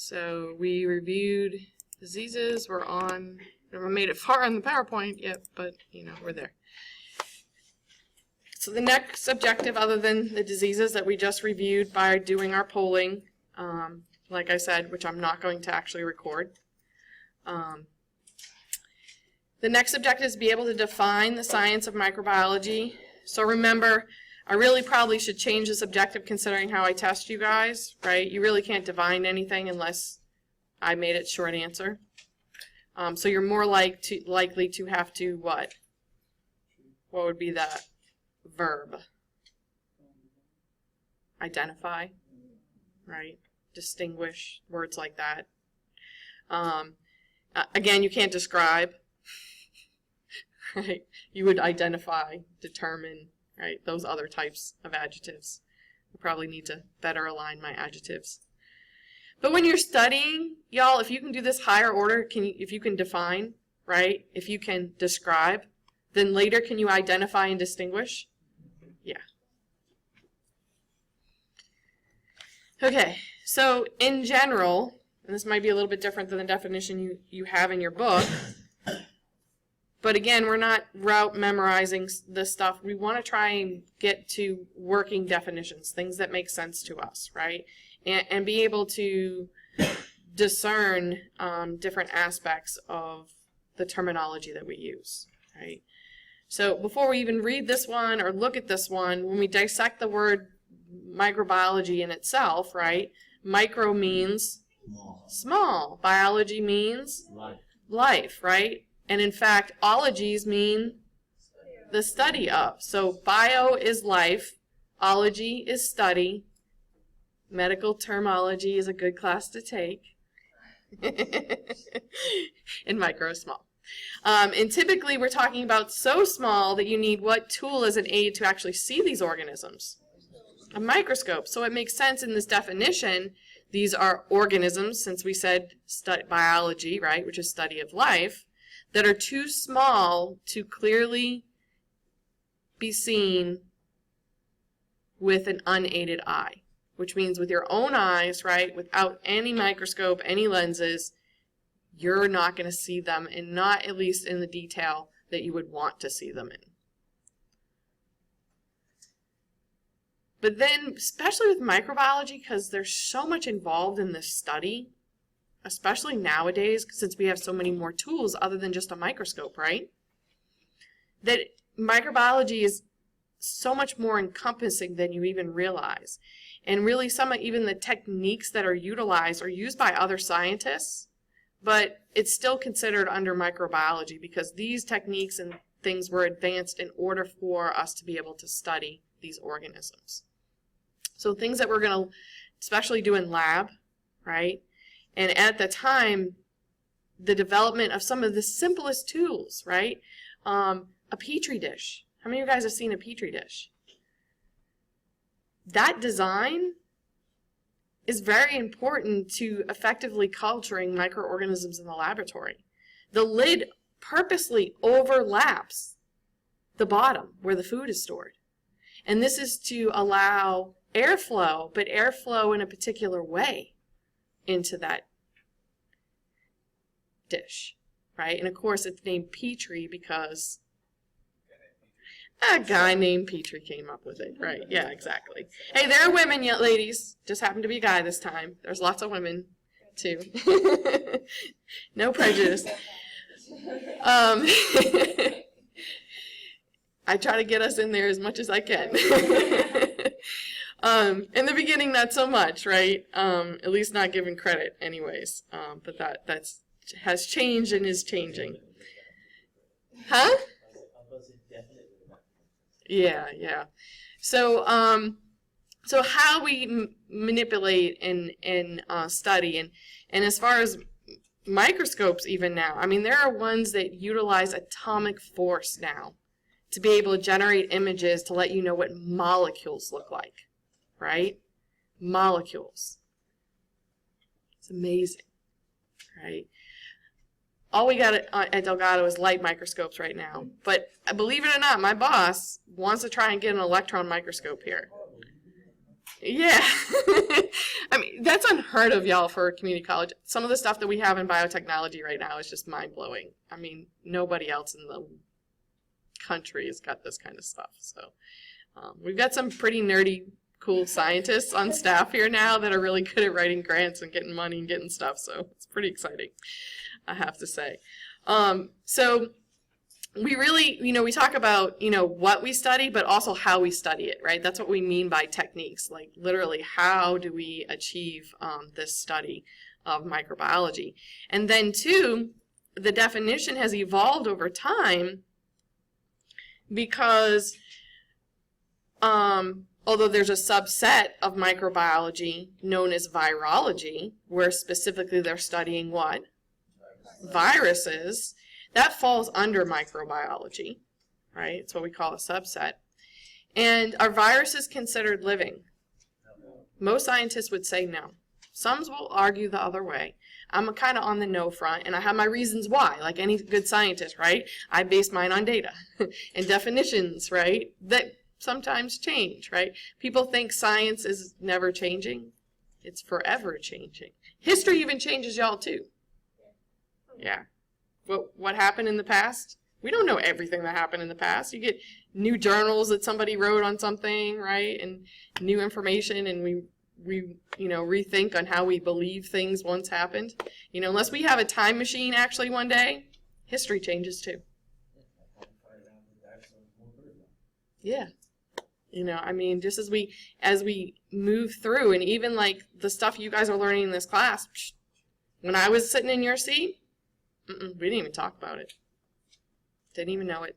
So we reviewed diseases. We're on, never made it far on the PowerPoint yet, but you know, we're there. So the next objective, other than the diseases that we just reviewed by doing our polling, like I said, which I'm not going to actually record. The next objective is to be able to define the science of microbiology. So remember, I really probably should change this objective considering how I test you guys, right? You really can't define anything unless I made it short answer. So you're more likely to have to what? What would be that verb? Identify, right? Distinguish, words like that. Again, you can't describe, right? You would identify, determine, right? Those other types of adjectives. I probably need to better align my adjectives. But when you're studying, y'all, if you can do this higher order, if you can define, right? If you can describe, then later can you identify and distinguish? Yeah. Okay, so in general, and this might be a little bit different than the definition you have in your book, but again, we're not rote memorizing this stuff. We want to try and get to working definitions, things that make sense to us, right? And be able to discern different aspects of the terminology that we use, right? So before we even read this one or look at this one, when we dissect the word microbiology in itself, right? Micro means small. Biology means life, right? And in fact, ologies mean the study of. So bio is life, ology is study, medical terminology is a good class to take, and micro is small. And typically we're talking about so small that you need what tool as an aid to actually see these organisms? A microscope. So it makes sense in this definition, these are organisms, since we said biology, right, which is study of life, that are too small to clearly be seen with an unaided eye, which means with your own eyes, right, without any microscope, any lenses, you're not going to see them, and not at least in the detail that you would want to see them in. But then, especially with microbiology, because there's so much involved in this study, especially nowadays, since we have so many more tools other than just a microscope, right? That microbiology is so much more encompassing than you even realize. And really, even the techniques that are utilized are used by other scientists, but it's still considered under microbiology because these techniques and things were advanced in order for us to be able to study these organisms. So things that we're going to especially do in lab, right? And at the time, the development of some of the simplest tools, right? A Petri dish. How many of you guys have seen a Petri dish? That design is very important to effectively culturing microorganisms in the laboratory. The lid purposely overlaps the bottom where the food is stored. And this is to allow airflow, but airflow in a particular way into that dish, right? And of course it's named Petri because a guy named Petri came up with it, right? Yeah, exactly. Hey, there are women yet, ladies. Just happened to be a guy this time. There's lots of women too. No prejudice. I try to get us in there as much as I can. In the beginning, not so much, right? At least not given credit anyways. But that has changed and is changing. Huh? Yeah. So how we manipulate and study, and as far as microscopes even now, I mean, there are ones that utilize atomic force now to be able to generate images to let you know what molecules look like, right? Molecules. It's amazing, right? All we got at Delgado is light microscopes right now. But believe it or not, my boss wants to try and get an electron microscope here. Yeah. I mean, that's unheard of, y'all, for a community college. Some of the stuff that we have in biotechnology right now is just mind-blowing. I mean, nobody else in the country has got this kind of stuff. So we've got some pretty nerdy, cool scientists on staff here now that are really good at writing grants and getting money and getting stuff. So it's pretty exciting, I have to say. So we really, we talk about, what we study, but also how we study it, right? That's what we mean by techniques. Like, literally, how do we achieve this study of microbiology? And then, two, the definition has evolved over time because although there's a subset of microbiology known as virology, where specifically they're studying what? Viruses. That falls under microbiology, right? It's what we call a subset. And are viruses considered living? Most scientists would say no. Some will argue the other way. I'm kind of on the no front, and I have my reasons why, like any good scientist, right? I base mine on data and definitions, right, that sometimes change, right? People think science is never changing. It's forever changing. History even changes, y'all, too. Yeah. What happened in the past? We don't know everything that happened in the past. You get new journals that somebody wrote on something, right? And new information, and we rethink on how we believe things once happened. Unless we have a time machine actually one day, history changes too. Yeah. I mean, just as we move through, and even like the stuff you guys are learning in this class, when I was sitting in your seat, we didn't even talk about it. Didn't even know it.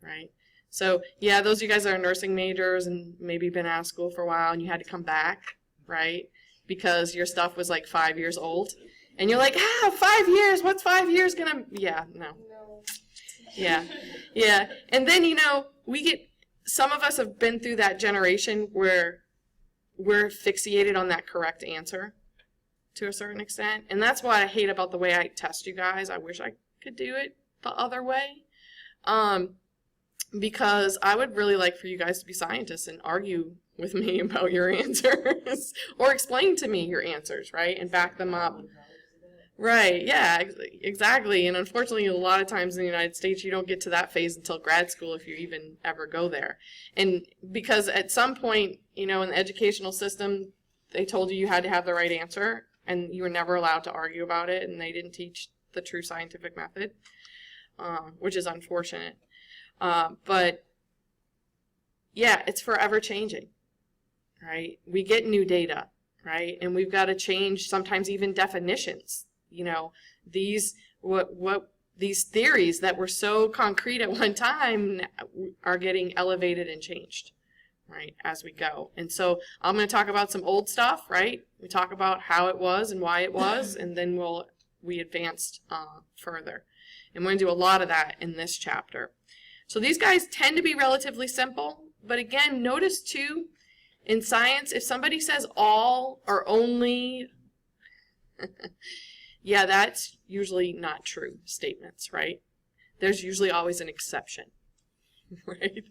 Right? So, yeah, those of you guys that are nursing majors and maybe been out of school for a while and you had to come back, right? Because your stuff was like 5 years old. And you're like, 5 years? What's 5 years gonna... Yeah, no. Yeah. Yeah. And then, some of us have been through that generation where we're fixated on that correct answer to a certain extent. And that's what I hate about the way I test you guys. I wish I could do it the other way. Because I would really like for you guys to be scientists and argue with me about your answers or explain to me your answers, right? And back them up. Right, yeah, exactly. And unfortunately, a lot of times in the United States, you don't get to that phase until grad school if you even ever go there. And because at some point, in the educational system, they told you had to have the right answer, and you were never allowed to argue about it, and they didn't teach the true scientific method, which is unfortunate. But, yeah, it's forever changing, right? We get new data, right? And we've got to change sometimes even definitions. These theories that were so concrete at one time are getting elevated and changed, right, as we go. And so I'm going to talk about some old stuff, right? We talk about how it was and why it was, and then we advanced further. And we're going to do a lot of that in this chapter. So these guys tend to be relatively simple, but again, notice too, in science, if somebody says all or only, yeah, that's usually not true statements, right? There's usually always an exception, right?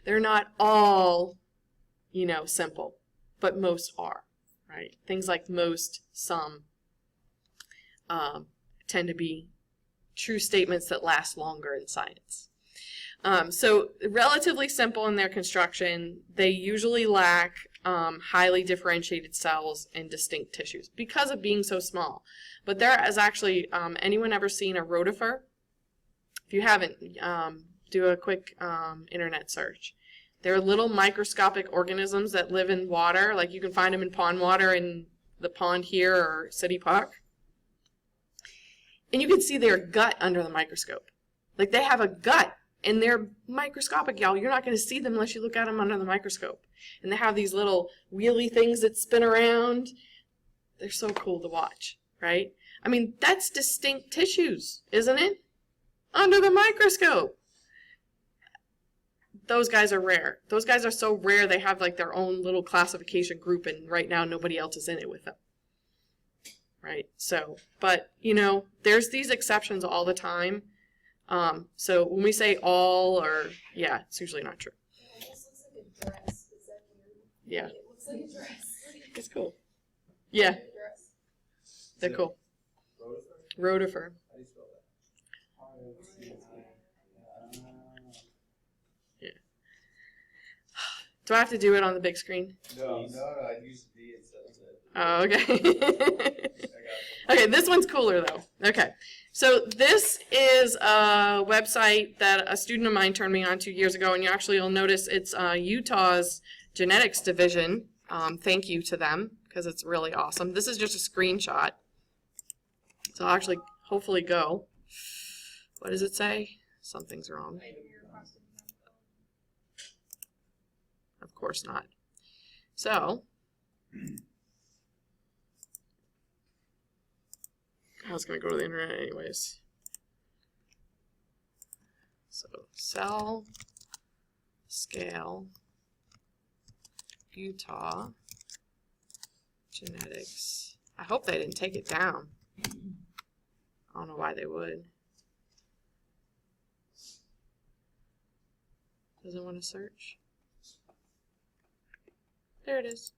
They're not all, simple, but most are, right? Things like most, some, tend to be true statements that last longer in science. So relatively simple in their construction. They usually lack highly differentiated cells and distinct tissues because of being so small. But there is actually, anyone ever seen a rotifer? If you haven't, do a quick internet search. They're little microscopic organisms that live in water. Like you can find them in pond water in the pond here or City Park. And you can see their gut under the microscope. Like they have a gut. And they're microscopic, y'all. You're not going to see them unless you look at them under the microscope. And they have these little wheelie things that spin around. They're so cool to watch, right? I mean, that's distinct tissues, isn't it? Under the microscope. Those guys are rare. Those guys are so rare they have like their own little classification group, and right now nobody else is in it with them. Right? So, but, there's these exceptions all the time. So when we say all or, yeah, it's usually not true. It almost looks like a dress. Is that weird? Yeah. It looks like a dress. It's cool. Yeah. They're cool. Rotifer. How do you spell that? Yeah. Do I have to do it on the big screen? No, I used D instead of Z. Oh, okay. Okay, this one's cooler though. Okay, so this is a website that a student of mine turned me on to years ago, and you'll notice it's Utah's genetics division. Thank you to them, because it's really awesome. This is just a screenshot. So I'll actually hopefully go. What does it say? Something's wrong. Of course not. So, I was going to go to the internet anyways. So, cell, scale, Utah, genetics. I hope they didn't take it down. I don't know why they would. Doesn't want to search. There it is.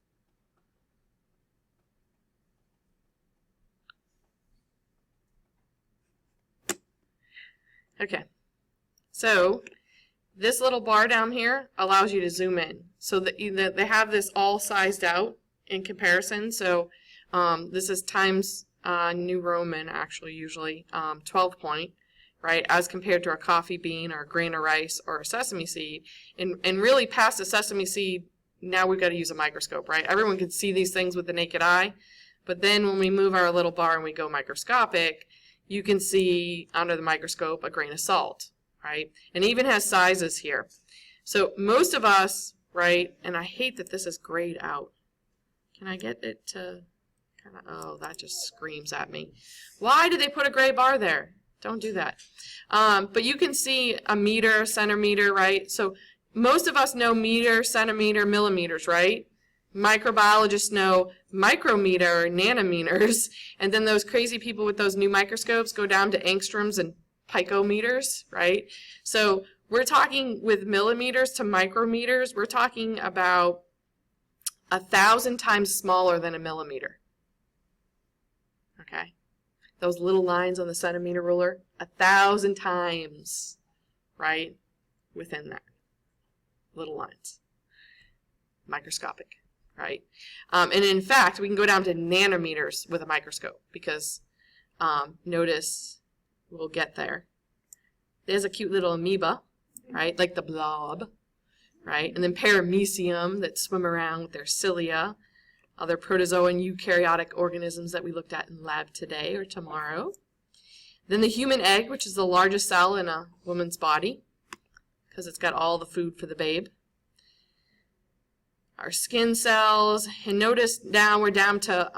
Okay. So this little bar down here allows you to zoom in. So that they have this all sized out in comparison. So this is times New Roman, actually, usually 12 point, right, as compared to a coffee bean or a grain of rice or a sesame seed. And really past a sesame seed, now we've got to use a microscope, right? Everyone can see these things with the naked eye. But then when we move our little bar and we go microscopic, you can see under the microscope a grain of salt, right? And it even has sizes here. So most of us, right, and I hate that this is grayed out. Can I get it to kind of, oh, that just screams at me. Why did they put a gray bar there? Don't do that. But you can see a meter, centimeter, right? So most of us know meter, centimeter, millimeters, right? Microbiologists know micrometer, nanometers, and then those crazy people with those new microscopes go down to angstroms and picometers, right? So we're talking with millimeters to micrometers, we're talking about 1,000 times smaller than a millimeter. Okay? Those little lines on the centimeter ruler, 1,000 times, right, within that. Little lines. Microscopic, right? And in fact, we can go down to nanometers with a microscope because notice, we'll get there. There's a cute little amoeba, right, like the blob, right? And then paramecium that swim around with their cilia, other protozoa and eukaryotic organisms that we looked at in lab today or tomorrow. Then the human egg, which is the largest cell in a woman's body, because it's got all the food for the babe. Our skin cells, and notice now we're down to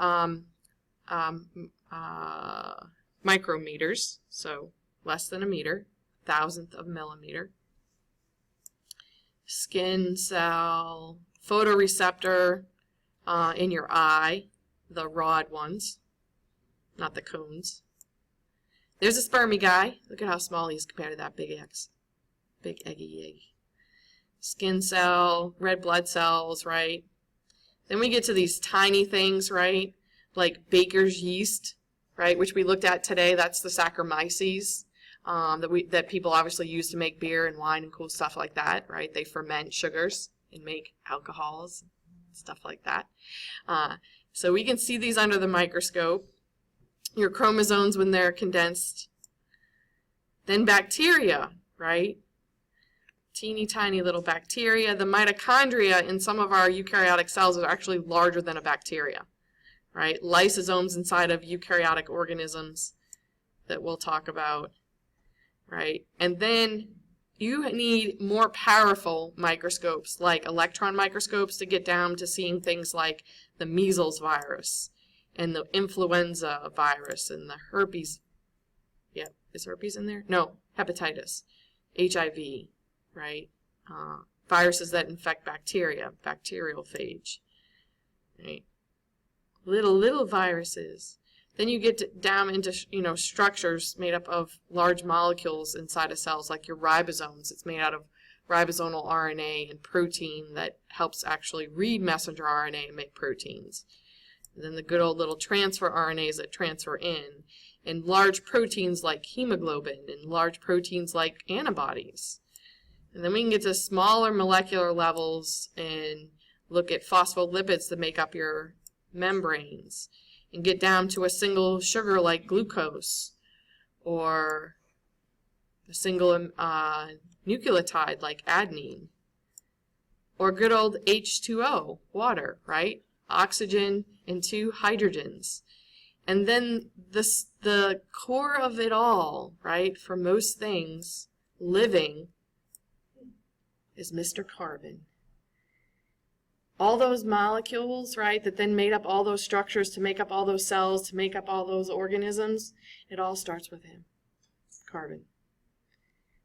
micrometers, so less than a meter, 1,000th of a millimeter. Skin cell, photoreceptor in your eye, the rod ones, not the cones. There's a spermy guy. Look at how small he is compared to that big X. Big eggy egg. Skin cell, red blood cells, right? Then we get to these tiny things, right? Like baker's yeast, right? Which we looked at today. That's the Saccharomyces that people obviously use to make beer and wine and cool stuff like that, right? They ferment sugars and make alcohols, stuff like that. So we can see these under the microscope. Your chromosomes when they're condensed. Then bacteria, right? Teeny tiny little bacteria. The mitochondria in some of our eukaryotic cells are actually larger than a bacteria, right? Lysosomes inside of eukaryotic organisms that we'll talk about, right? And then you need more powerful microscopes like electron microscopes to get down to seeing things like the measles virus and the influenza virus and the herpes. Yeah, is herpes in there? No, hepatitis, HIV. Right? Viruses that infect bacteria, bacterial phage. Right? Little viruses. Then you get down into, structures made up of large molecules inside of cells, like your ribosomes. It's made out of ribosomal RNA and protein that helps actually read messenger RNA and make proteins. And then the good old little transfer RNAs that transfer in, and large proteins like hemoglobin, and large proteins like antibodies. And then we can get to smaller molecular levels and look at phospholipids that make up your membranes, and get down to a single sugar like glucose, or a single nucleotide like adenine, or good old H2O, water, right? Oxygen and 2 hydrogens. And then the core of it all, right, for most things living, is Mr. Carbon. All those molecules, right, that then made up all those structures to make up all those cells, to make up all those organisms, it all starts with him, carbon.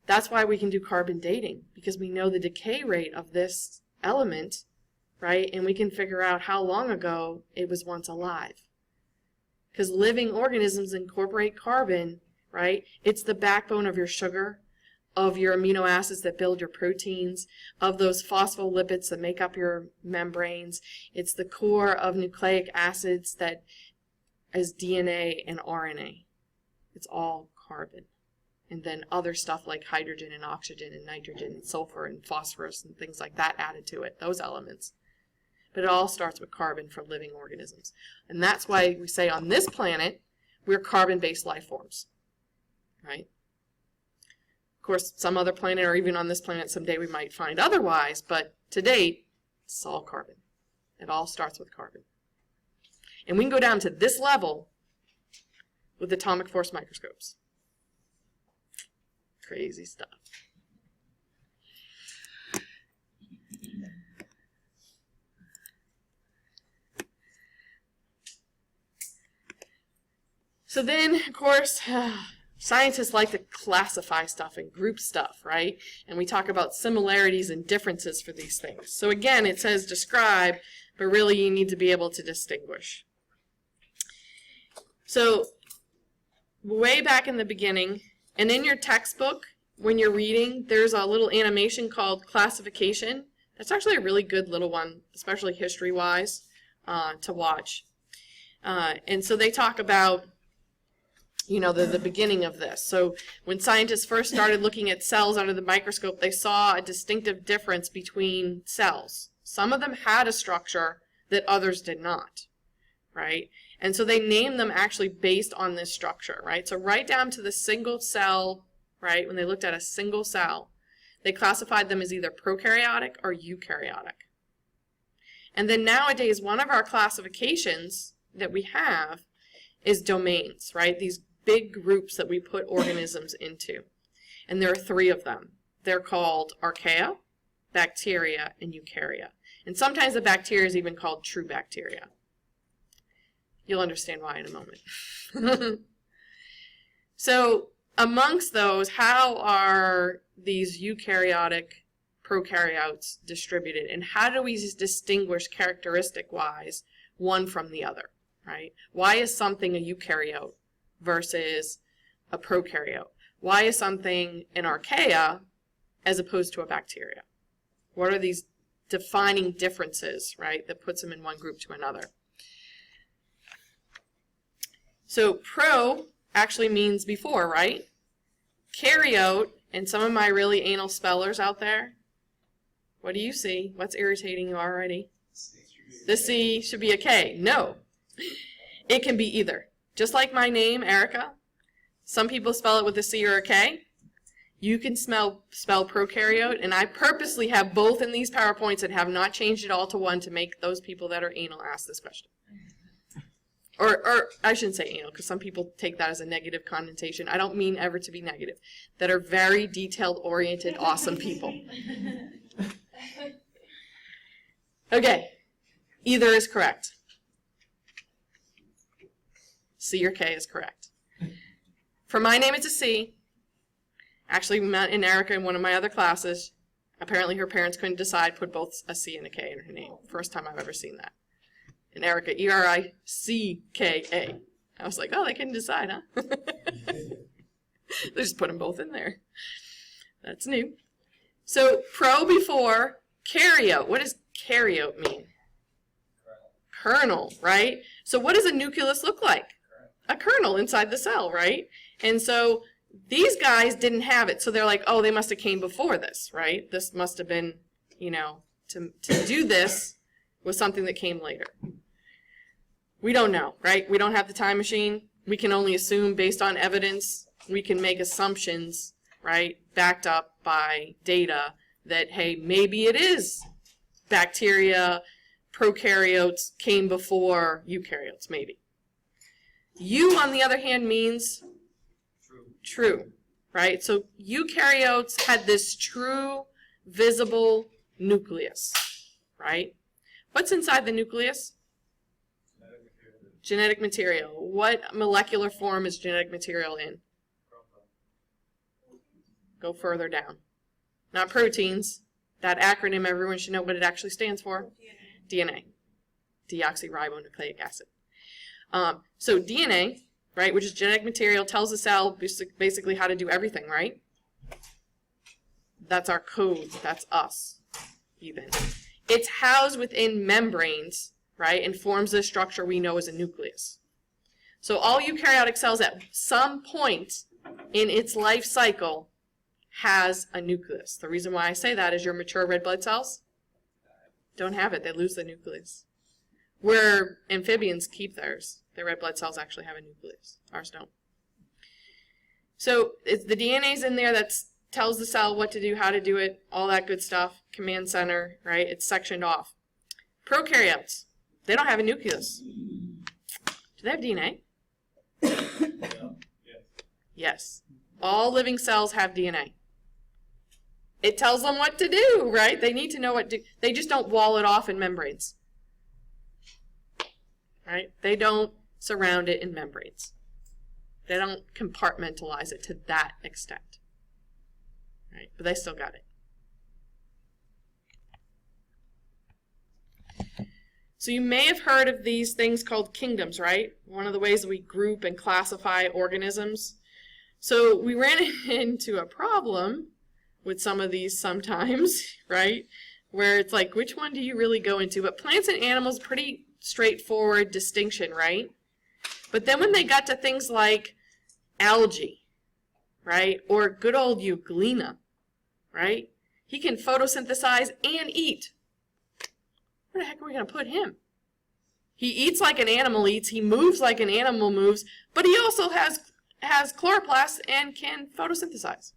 That's why we can do carbon dating, because we know the decay rate of this element, right, and we can figure out how long ago it was once alive. Because living organisms incorporate carbon, right? It's the backbone of your sugar, of your amino acids that build your proteins, of those phospholipids that make up your membranes. It's the core of nucleic acids that is DNA and RNA. It's all carbon. And then other stuff like hydrogen and oxygen and nitrogen and sulfur and phosphorus and things like that added to it, those elements. But it all starts with carbon for living organisms. And that's why we say on this planet, we're carbon-based life forms, right? Of course, some other planet, or even on this planet someday, we might find otherwise, but to date, it's all carbon. It all starts with carbon. And we can go down to this level with atomic force microscopes. Crazy stuff. So then, of course, scientists like to classify stuff and group stuff, right? And we talk about similarities and differences for these things. So again, it says describe, but really you need to be able to distinguish. So way back in the beginning, and in your textbook, when you're reading, there's a little animation called classification. That's actually a really good little one, especially history-wise, to watch. And so they talk about, you know, the beginning of this. So when scientists first started looking at cells under the microscope, they saw a distinctive difference between cells. Some of them had a structure that others did not, right? And so they named them actually based on this structure, right? So right down to the single cell, right, when they looked at a single cell, they classified them as either prokaryotic or eukaryotic. And then nowadays, one of our classifications that we have is domains, right? These big groups that we put organisms into. And there are 3 of them. They're called archaea, bacteria, and eukarya. And sometimes the bacteria is even called true bacteria. You'll understand why in a moment. So amongst those, how are these eukaryotic prokaryotes distributed? And how do we distinguish characteristic-wise one from the other, right? Why is something a eukaryote versus a prokaryote? Why is something an archaea as opposed to a bacteria? What are these defining differences, right, that puts them in one group to another? So pro actually means before, right? Karyote, and some of my really anal spellers out there, what do you see? What's irritating you already? The C should be a K. No. It can be either. Just like my name, Erica. Some people spell it with a C or a K. You can spell prokaryote, and I purposely have both in these PowerPoints and have not changed it all to one to make those people that are anal ask this question. Or I shouldn't say anal, because some people take that as a negative connotation. I don't mean ever to be negative. That are very detailed-oriented, awesome people. Okay. Either is correct. C or K is correct. For my name, it's a C. Actually, we met in Erica in one of my other classes. Apparently, her parents couldn't decide, put both a C and a K in her name. First time I've ever seen that. And Erica, E-R-I-C-K-A. I was like, oh, they couldn't decide, huh? They just put them both in there. That's new. So pro before, karyote. What does karyote mean? Kernel, right? So what does a nucleus look like? A kernel inside the cell, right? And so these guys didn't have it. So they're like, oh, they must have came before this, right? This must have been, you know, to do this was something that came later. We don't know, right? We don't have the time machine. We can only assume based on evidence. We can make assumptions, right, backed up by data that, hey, maybe it is bacteria, prokaryotes came before eukaryotes, maybe. You, on the other hand, means true, right? So eukaryotes had this true, visible nucleus, right? What's inside the nucleus? Genetic material. What molecular form is genetic material in? Go further down. Not proteins. That acronym, everyone should know what it actually stands for. DNA. Deoxyribonucleic acid. So DNA, right, which is genetic material, tells the cell basically how to do everything, right? That's our code. That's us, even. It's housed within membranes, right, and forms the structure we know as a nucleus. So all eukaryotic cells at some point in its life cycle has a nucleus. The reason why I say that is your mature red blood cells don't have it. They lose the nucleus. Where amphibians keep theirs. Their red blood cells actually have a nucleus. Ours don't. So it's the DNA's in there that tells the cell what to do, how to do it, all that good stuff. Command center, right? It's sectioned off. Prokaryotes, they don't have a nucleus. Do they have DNA? Yes. All living cells have DNA. It tells them what to do, right? They need to know what to do. They just don't wall it off in membranes. Right? They don't surround it in membranes. They don't compartmentalize it to that extent. Right? But they still got it. So you may have heard of these things called kingdoms, right? One of the ways we group and classify organisms. So we ran into a problem with some of these sometimes, right? Where it's like, which one do you really go into? But plants and animals, pretty straightforward distinction, right? But then when they got to things like algae, right? Or good old euglena, right? He can photosynthesize and eat. Where the heck are we going to put him? He eats like an animal eats, he moves like an animal moves, but he also has chloroplasts and can photosynthesize.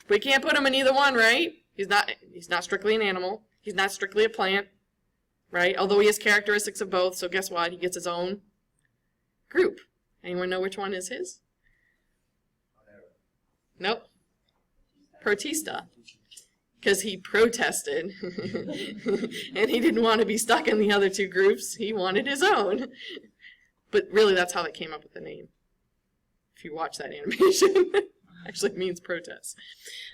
We can't put him in either one, right? He's not strictly an animal. He's not strictly a plant, right? Although he has characteristics of both, so guess what? He gets his own group. Anyone know which one is his? Nope. Protista. Because he protested. And he didn't want to be stuck in the other two groups. He wanted his own. But really, that's how they came up with the name. If you watch that animation. Actually means protest.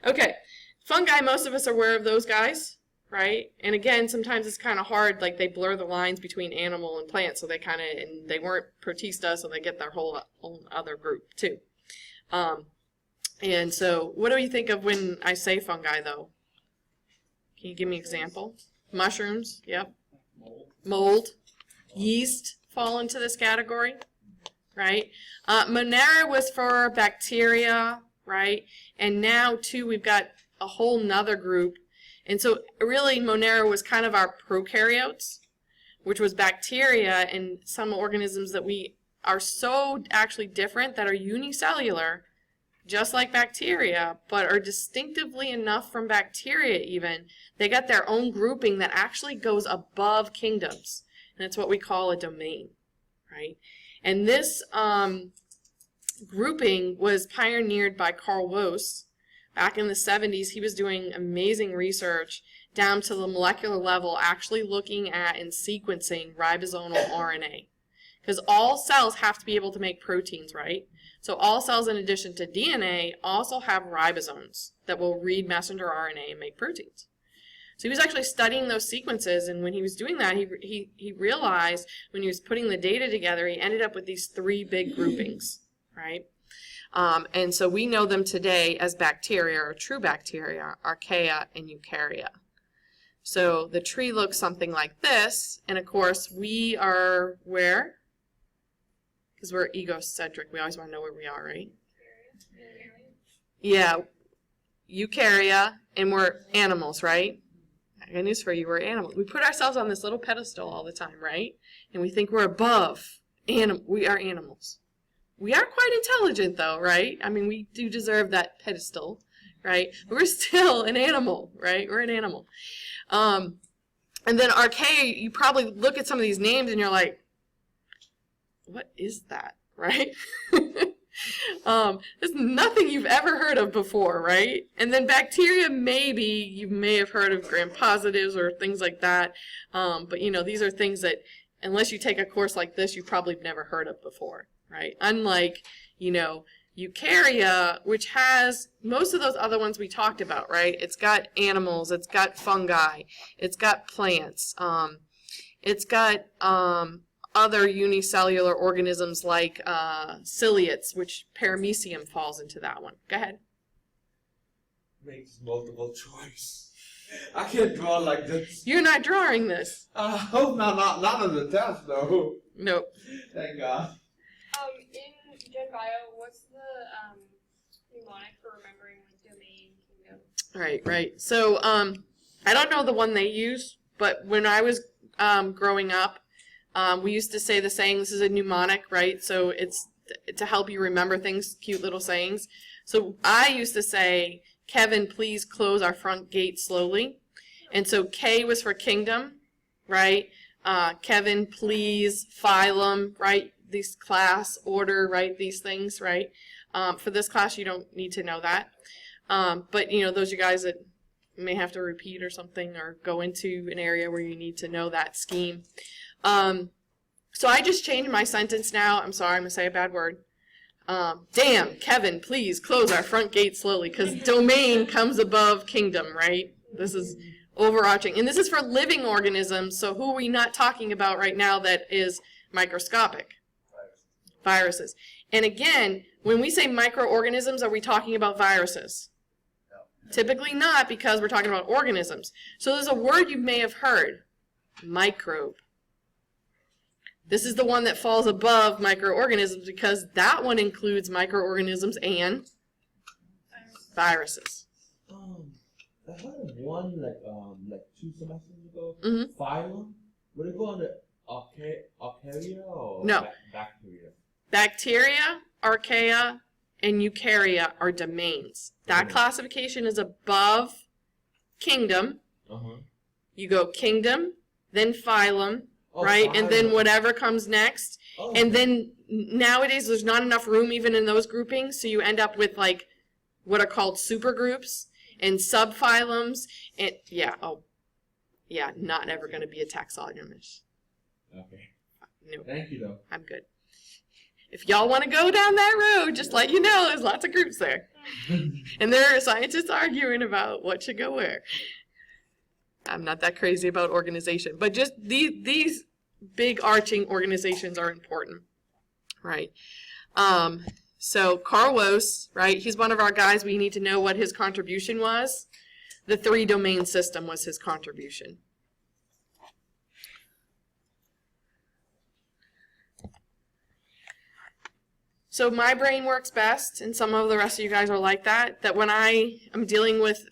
Okay. Fungi, most of us are aware of those guys, right? And again, sometimes it's kind of hard, like they blur the lines between animal and plant, so they kind of, and they weren't Protista, so they get their whole other group too. And so, what do you think of when I say fungi, though? Can you give me an example? Mushrooms, yep. Mold. Yeast fall into this category, right? Monera was for bacteria, right? And now, too, we've got a whole nother group. And so, really, Monera was kind of our prokaryotes, which was bacteria and some organisms that we are so actually different that are unicellular, just like bacteria, but are distinctively enough from bacteria even. They got their own grouping that actually goes above kingdoms. And that's what we call a domain, right? And this grouping was pioneered by Carl Woese. Back in the 70s, he was doing amazing research down to the molecular level, actually looking at and sequencing ribosomal RNA. Because all cells have to be able to make proteins, right? So all cells, in addition to DNA, also have ribosomes that will read messenger RNA and make proteins. So he was actually studying those sequences, and when he was doing that, he realized when he was putting the data together, he ended up with these 3 big groupings, right? And so we know them today as bacteria, or true bacteria, archaea, and eukarya. So the tree looks something like this, and of course we are where? Because we're egocentric, we always want to know where we are, right? Yeah, eukarya, and we're animals, right? I got news for you, we're animals. We put ourselves on this little pedestal all the time, right? And we think we're above. We are animals. We are quite intelligent, though, right? I mean, we do deserve that pedestal, right? But we're still an animal, right? We're an animal. And then archaea, you probably look at some of these names and you're like, what is that, right? There's nothing you've ever heard of before, right? And then bacteria, maybe you may have heard of gram-positives or things like that. But, you know, these are things that, unless you take a course like this, you probably have never heard of before, right? Unlike, you know, eukarya, which has most of those other ones we talked about, right? It's got animals, it's got fungi, it's got plants, it's got other unicellular organisms like ciliates, which paramecium falls into that one. Go ahead. Makes multiple choice. I can't draw like this. You're not drawing this. I hope not on the test, though. Nope. Thank God. In Gen Bio, what's the mnemonic for remembering like domain, kingdom? Right. So I don't know the one they use, but when I was growing up, we used to say the saying, this is a mnemonic, right? So it's to help you remember things, cute little sayings. So I used to say, Kevin, please close our front gate slowly. And so K was for kingdom, right? Kevin, please, phylum, right? These class, order, right? These things, right? For this class, you don't need to know that. But, you know, those are you guys that may have to repeat or something or go into an area where you need to know that scheme. So I just changed my sentence now. I'm sorry, I'm going to say a bad word. Damn, Kevin, please close our front gate slowly, because domain comes above kingdom, right? This is overarching. And this is for living organisms, so who are we not talking about right now that is microscopic? Viruses. And again, when we say microorganisms, are we talking about viruses? No. Typically not, because we're talking about organisms. So there's a word you may have heard, microbe. This is the one that falls above microorganisms because that one includes microorganisms and viruses. I heard of one like 2 semesters ago. Mm-hmm. Phylum. Would it go under archaea or No. Bacteria? Bacteria, archaea, and eukarya are domains. That classification is above kingdom. You go kingdom, then phylum, right? And then whatever comes next. And then nowadays there's not enough room even in those groupings, so you end up with like what are called supergroups and subphylums. And not ever going to be a taxonomist. Okay. No. Thank you, though. I'm good. If y'all want to go down that road, just let you know there's lots of groups there. And there are scientists arguing about what should go where. I'm not that crazy about organization, but just these big arching organizations are important, right? So Carl Woese, right, he's one of our guys. We need to know what his contribution was. The 3-domain system was his contribution. So my brain works best, and some of the rest of you guys are like that, that when I am dealing with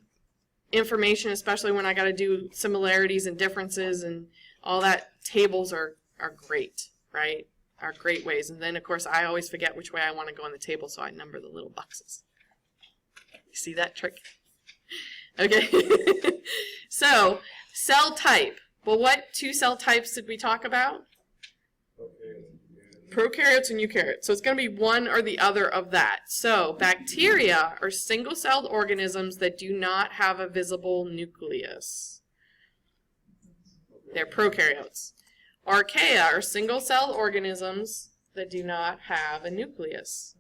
information, especially when I got to do similarities and differences and all that, tables are great, right? Are great ways. And then, of course, I always forget which way I want to go on the table, so I number the little boxes. You see that trick? Okay. So, cell type. Well, what 2 cell types did we talk about? Prokaryotes and eukaryotes. So it's going to be one or the other of that. So bacteria are single-celled organisms that do not have a visible nucleus. They're prokaryotes. Archaea are single-celled organisms that do not have a nucleus.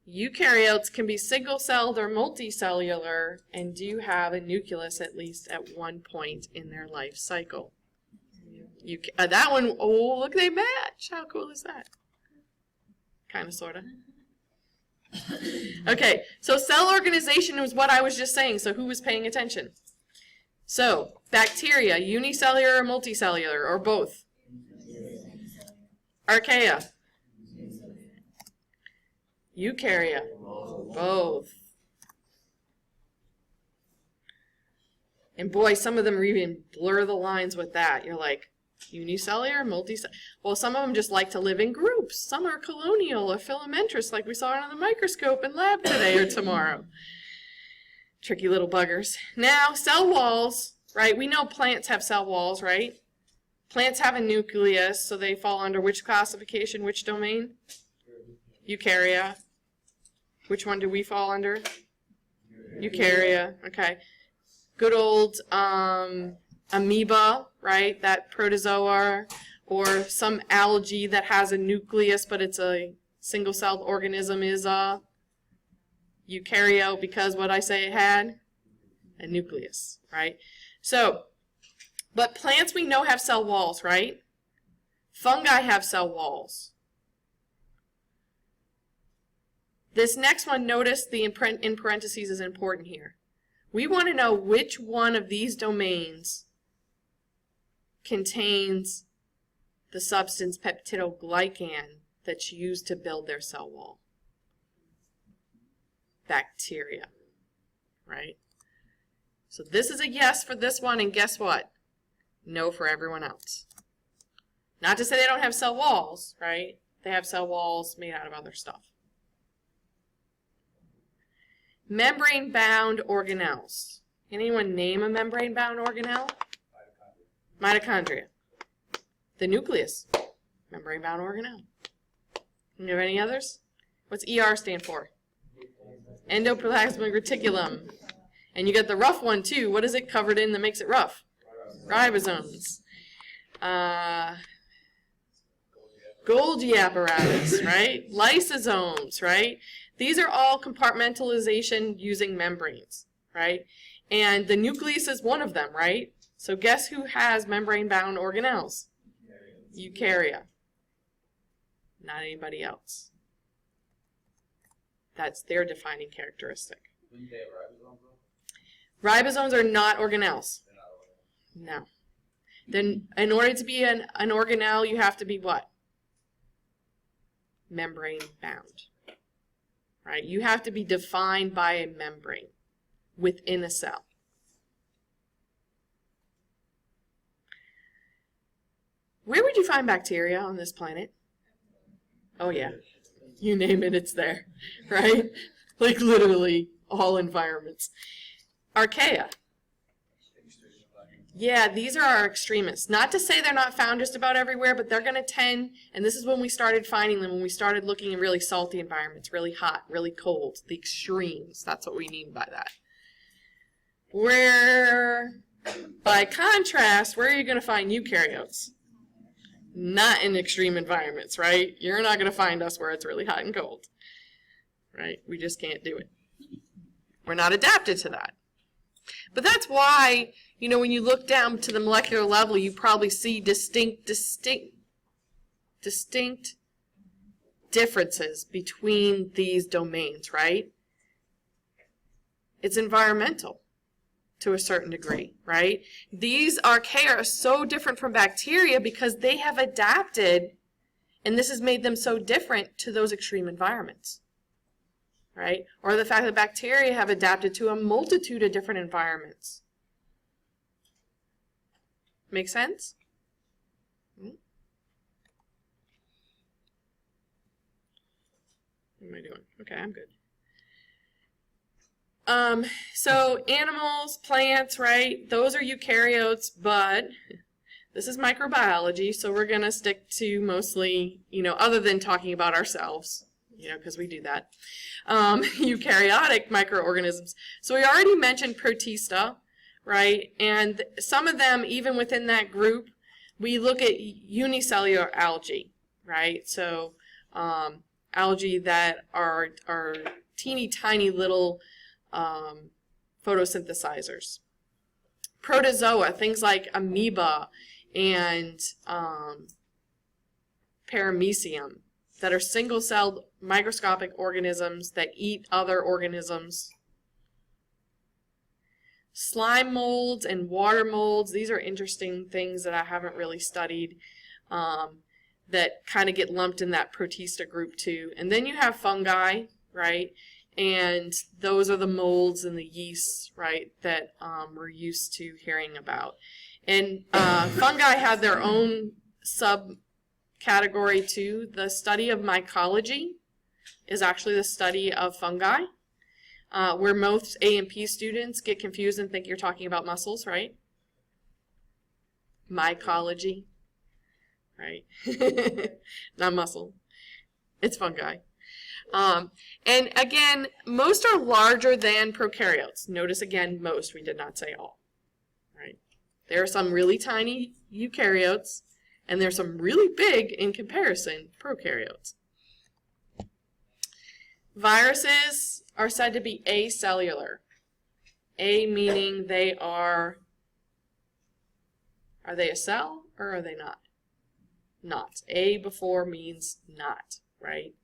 Eukaryotes can be single-celled or multicellular and do have a nucleus at least at one point in their life cycle. That one, oh, look, they match. How cool is that? Kind of, sort of. Okay, so cell organization was what I was just saying, so who was paying attention? So, bacteria, unicellular or multicellular, or both? Archaea. Eukarya. Both. And boy, some of them even blur the lines with that. You're like, unicellular, multicellular. Well, some of them just like to live in groups. Some are colonial or filamentous, like we saw under the microscope in lab today or tomorrow. Tricky little buggers. Now, cell walls, right? We know plants have cell walls, right? Plants have a nucleus, so they fall under which classification, which domain? Eukarya. Which one do we fall under? Eukarya. Okay. Good old amoeba, right? That protozoa, or some algae that has a nucleus, but it's a single-celled organism is a eukaryote, because what I say it had? A nucleus, right? So, but plants we know have cell walls, right? Fungi have cell walls. This next one, notice the in parentheses is important here. We want to know which one of these domains contains the substance peptidoglycan that's used to build their cell wall. Bacteria, right? So this is a yes for this one, and guess what? No for everyone else. Not to say they don't have cell walls, right? They have cell walls made out of other stuff. Membrane-bound organelles. Can anyone name a membrane-bound organelle? Mitochondria. The nucleus. Membrane-bound organelle. You have any others? What's ER stand for? Endoplasmic reticulum. And you get the rough one too. What is it covered in that makes it rough? Ribosomes. Golgi apparatus, right? Lysosomes, right? These are all compartmentalization using membranes, right? And the nucleus is one of them, right? So guess who has membrane-bound organelles? Eukarya. Not anybody else. That's their defining characteristic. Ribosomes are not organelles. No. Then in order to be an organelle, you have to be what? Membrane-bound. Right? You have to be defined by a membrane within a cell. Where would you find bacteria on this planet? Oh yeah. You name it, it's there. Right? Like literally all environments. Archaea. Yeah, these are our extremists. Not to say they're not found just about everywhere, but they're going to tend, and this is when we started finding them, when we started looking in really salty environments, really hot, really cold, the extremes. That's what we mean by that. Where, by contrast, where are you going to find eukaryotes? Not in extreme environments, right? You're not going to find us where it's really hot and cold, right? We just can't do it. We're not adapted to that. But that's why, you know, when you look down to the molecular level, you probably see distinct differences between these domains, right? It's environmental to a certain degree, right? These archaea are so different from bacteria because they have adapted, and this has made them so different to those extreme environments. Right? Or the fact that bacteria have adapted to a multitude of different environments. Make sense? What am I doing? Okay, I'm good. So animals, plants, right? Those are eukaryotes, but this is microbiology, so we're going to stick to mostly, you know, other than talking about ourselves, you know, because we do that. Eukaryotic microorganisms. So we already mentioned Protista, right? And some of them, even within that group, we look at unicellular algae, right? So algae that are teeny tiny little photosynthesizers. Protozoa, things like amoeba and paramecium, that are single-celled microscopic organisms that eat other organisms. Slime molds and water molds, these are interesting things that I haven't really studied, that kind of get lumped in that Protista group too. And then you have fungi, right? And those are the molds and the yeasts, right, that we're used to hearing about. And fungi have their own subcategory too. The study of mycology is actually the study of fungi, where most A&P students get confused and think you're talking about mussels, right? Mycology, right? Not mussel. It's fungi. And again, most are larger than prokaryotes. Notice again, most. We did not say all. Right? There are some really tiny eukaryotes, and there's some really big, in comparison, prokaryotes. Viruses are said to be acellular. A meaning they are they a cell or are they not? Not. A before means not, right?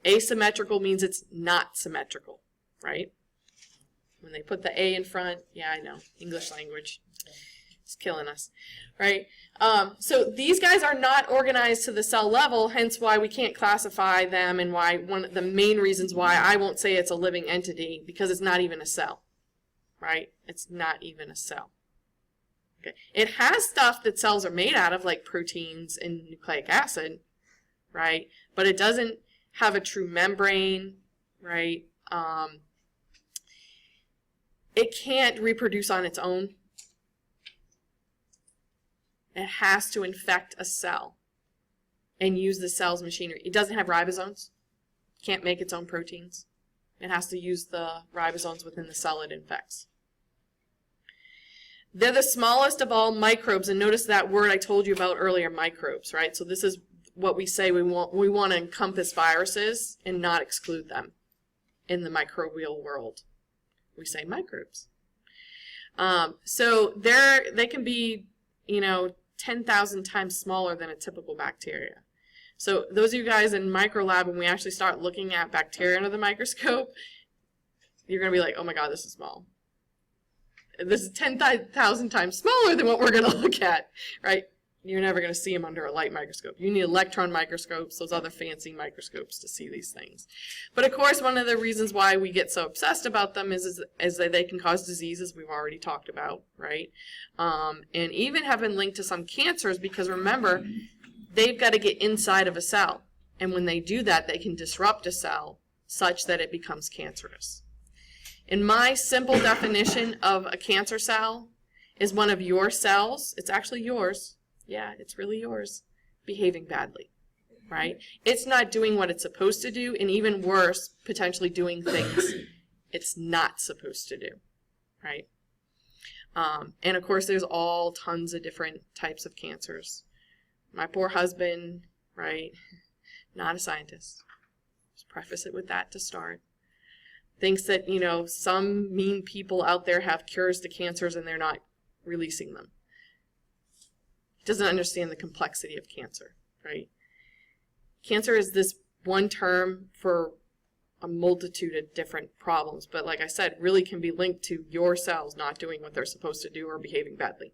Asymmetrical means it's not symmetrical, right? When they put the A in front, yeah, I know, English language, it's killing us, right? So these guys are not organized to the cell level, hence why we can't classify them, and why one of the main reasons why I won't say it's a living entity, because it's not even a cell, right? It's not even a cell. Okay. It has stuff that cells are made out of, like proteins and nucleic acid, right? But it doesn't have a true membrane, right? It can't reproduce on its own. It has to infect a cell and use the cell's machinery. It doesn't have ribosomes. Can't make its own proteins. It has to use the ribosomes within the cell it infects. They're the smallest of all microbes, and notice that word I told you about earlier, microbes, right? So this is what we say we want to encompass viruses and not exclude them in the microbial world. We say microbes. So they can be, 10,000 times smaller than a typical bacteria. So those of you guys in microlab, when we actually start looking at bacteria under the microscope, you're going to be like, oh my God, this is small. This is 10,000 times smaller than what we're going to look at, right? You're never going to see them under a light microscope. You need electron microscopes, those other fancy microscopes, to see these things. But of course, one of the reasons why we get so obsessed about them is that they can cause diseases we've already talked about, right? And even have been linked to some cancers, because remember, they've got to get inside of a cell. And when they do that, they can disrupt a cell such that it becomes cancerous. In my simple definition of a cancer cell is one of your cells, it's actually yours, yeah, it's really yours, behaving badly, right? It's not doing what it's supposed to do, and even worse, potentially doing things it's not supposed to do, right? And of course, there's all tons of different types of cancers. My poor husband, right, not a scientist. Just preface it with that to start. Thinks that, some mean people out there have cures to cancers and they're not releasing them. Doesn't understand the complexity of cancer, right? Cancer is this one term for a multitude of different problems, but like I said, really can be linked to your cells not doing what they're supposed to do or behaving badly.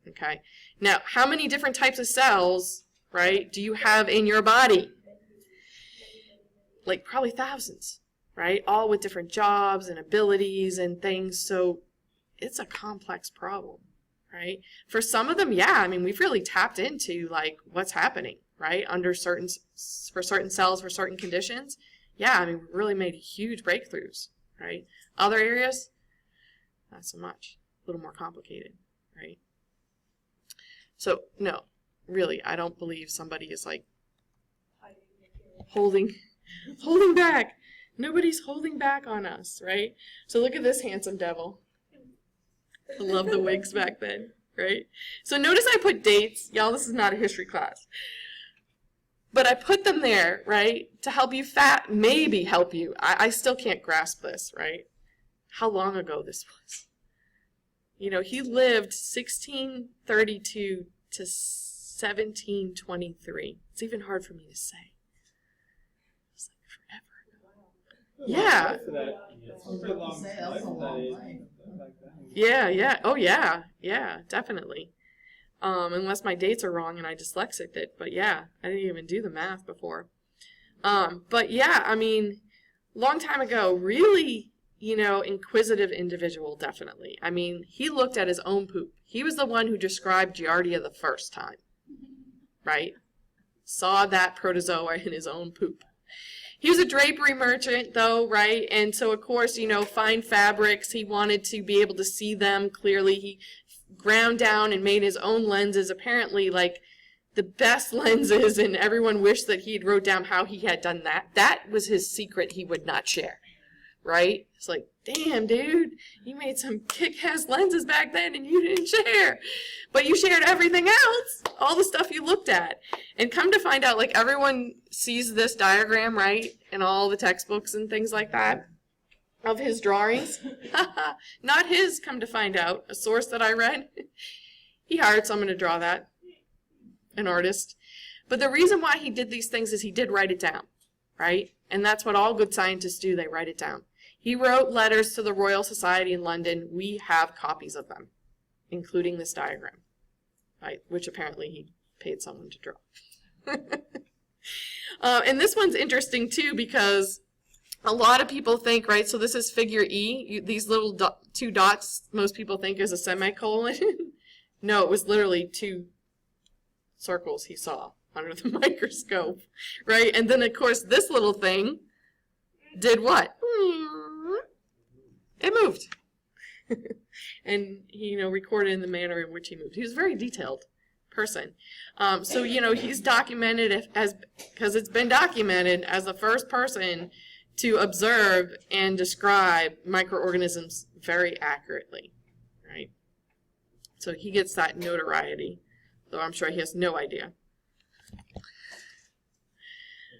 Okay? Now, how many different types of cells, right, do you have in your body? Like probably thousands. Right? All with different jobs and abilities and things. So it's a complex problem, right? For some of them, yeah, we've really tapped into like what's happening, right? For certain cells, for certain conditions. Yeah, we really made huge breakthroughs, right? Other areas, not so much. A little more complicated, right? So no, really, I don't believe somebody is like holding back. Nobody's holding back on us, right? So look at this handsome devil. I love the wigs back then, right? So notice I put dates. Y'all, this is not a history class. But I put them there, right, to help you maybe help you. I still can't grasp this, right? How long ago this was. You know, he lived 1632 to 1723. It's even hard for me to say. It's like forever ago. Yeah. Yeah. Oh, yeah, definitely. Unless my dates are wrong and I dyslexic it. But yeah, I didn't even do the math before. But yeah, I mean, long time ago, really, you know, inquisitive individual, definitely. I mean, he looked at his own poop. He was the one who described Giardia the first time, right? Saw that protozoa in his own poop. He was a drapery merchant, though, right? And so, of course, you know, fine fabrics, he wanted to be able to see them clearly. He ground down and made his own lenses, apparently, like, the best lenses, and everyone wished that he had wrote down how he had done that. That was his secret he would not share. Right? It's like, damn, dude, you made some kick-ass lenses back then and you didn't share. But you shared everything else, all the stuff you looked at. And come to find out, like, everyone sees this diagram, right? In all the textbooks and things like that of his drawings. Not his, come to find out. A source that I read. He hired someone to draw that. An artist. But the reason why he did these things is he did write it down, right? And that's what all good scientists do. They write it down. He wrote letters to the Royal Society in London. We have copies of them, including this diagram, right? Which apparently he paid someone to draw. And this one's interesting, too, because a lot of people think, right, so this is figure E. These little two dots most people think is a semicolon. No, it was literally two circles he saw under the microscope, right? And then, of course, this little thing did what? It moved. And he, you know, recorded in the manner in which he moved. He was a very detailed person. So, you know, he's documented because it's been documented as the first person to observe and describe microorganisms very accurately, right? So he gets that notoriety, though I'm sure he has no idea.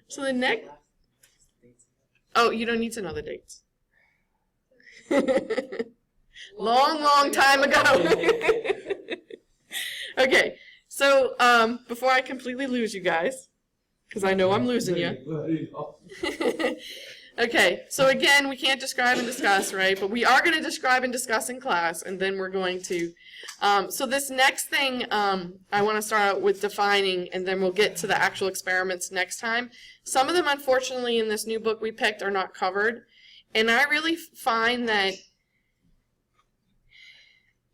So the next... Oh, you don't need to know the dates. Long time ago. Okay, so before I completely lose you guys, because I know I'm losing you. Okay, so again, we can't describe and discuss, right? But we are going to describe and discuss in class, and then we're going to... so this next thing, I want to start out with defining, and then we'll get to the actual experiments next time. Some of them, unfortunately, in this new book we picked are not covered. And I really find that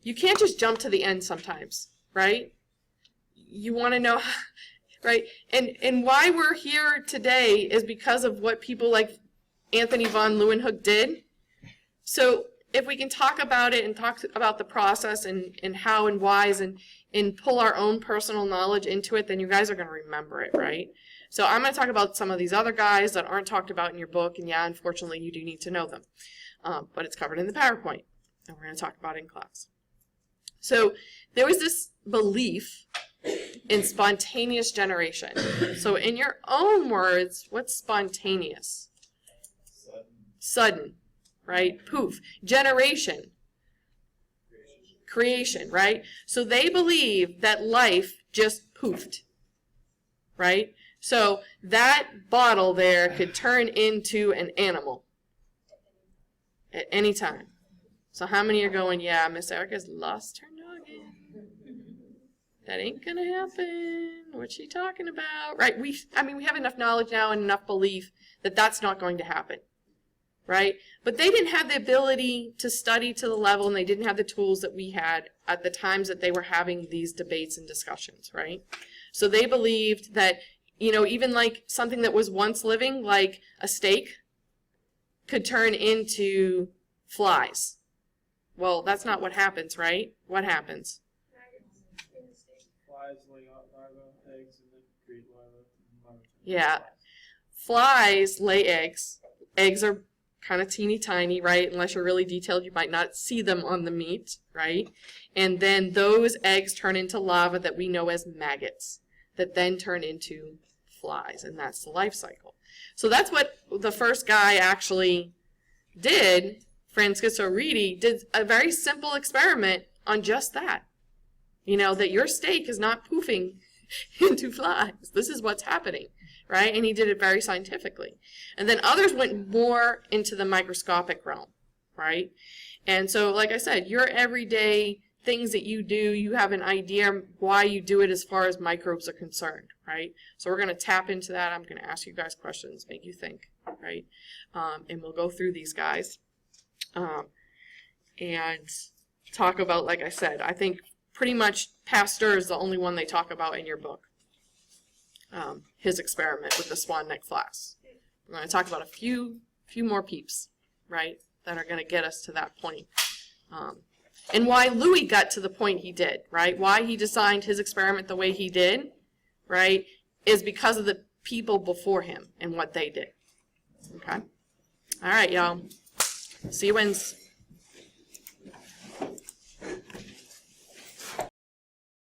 you can't just jump to the end sometimes, right? You want to know, right? And why we're here today is because of what people like Antony van Leeuwenhoek did. So if we can talk about it and talk about the process and how and whys and pull our own personal knowledge into it, then you guys are going to remember it, right? So I'm going to talk about some of these other guys that aren't talked about in your book, and yeah, unfortunately, you do need to know them. But it's covered in the PowerPoint, and we're going to talk about it in class. So there was this belief in spontaneous generation. So in your own words, what's spontaneous? Sudden, right? Poof. Generation. Creation, right? So they believe that life just poofed, right? So that bottle there could turn into an animal at any time. So how many are going, yeah, Miss Erica's lost her noggin. That ain't gonna happen. What's she talking about? Right? We have enough knowledge now and enough belief that that's not going to happen. Right? But they didn't have the ability to study to the level, and they didn't have the tools that we had at the times that they were having these debates and discussions, right? So they believed that, you know, even like something that was once living, like a steak, could turn into flies. Well, that's not what happens, right? What happens? Flies lay larvae, eggs, and then create larvae. Yeah. Flies lay eggs. Eggs are kind of teeny tiny, right? Unless you're really detailed, you might not see them on the meat, right? And then those eggs turn into larvae that we know as maggots, that then turn into flies, and that's the life cycle. So that's what the first guy actually did. Francisco Reedy did a very simple experiment on just that. You know, that your steak is not poofing into flies. This is what's happening, right? And he did it very scientifically. And then others went more into the microscopic realm, right? And so, like I said, your everyday things that you do, you have an idea why you do it as far as microbes are concerned, right? So we're going to tap into that. I'm going to ask you guys questions, make you think, right? And we'll go through these guys and talk about, like I said, I think pretty much Pasteur is the only one they talk about in your book, his experiment with the swan neck flies. We're going to talk about a few more peeps, right, that are going to get us to that point. And why Louis got to the point he did, right? Why he designed his experiment the way he did, right, is because of the people before him and what they did. Okay? All right, y'all. See you Wednesday.